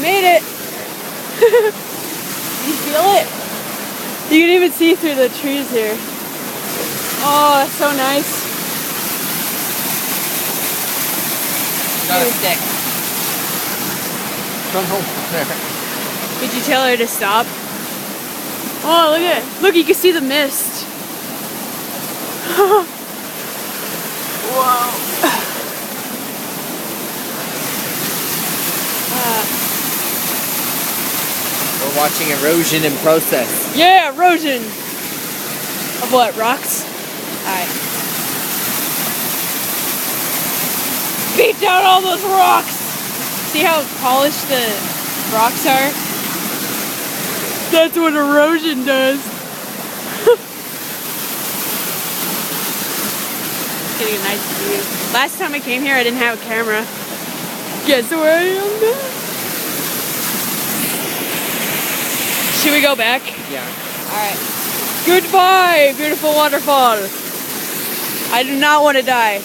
made it. You feel it? You can even see through the trees here. Oh, that's so nice. Got a stick. Run home. Did you tell her to stop? Oh, look at it. Look, you can see the mist. Whoa. We're watching erosion in process. Yeah, erosion. Of what, rocks? Alright. Beat down all those rocks! See how polished the rocks are? That's what erosion does. Getting a nice view. Last time I came here, I didn't have a camera. Guess where I am now? Should we go back? Yeah. Alright. Goodbye, beautiful waterfall. I do not want to die.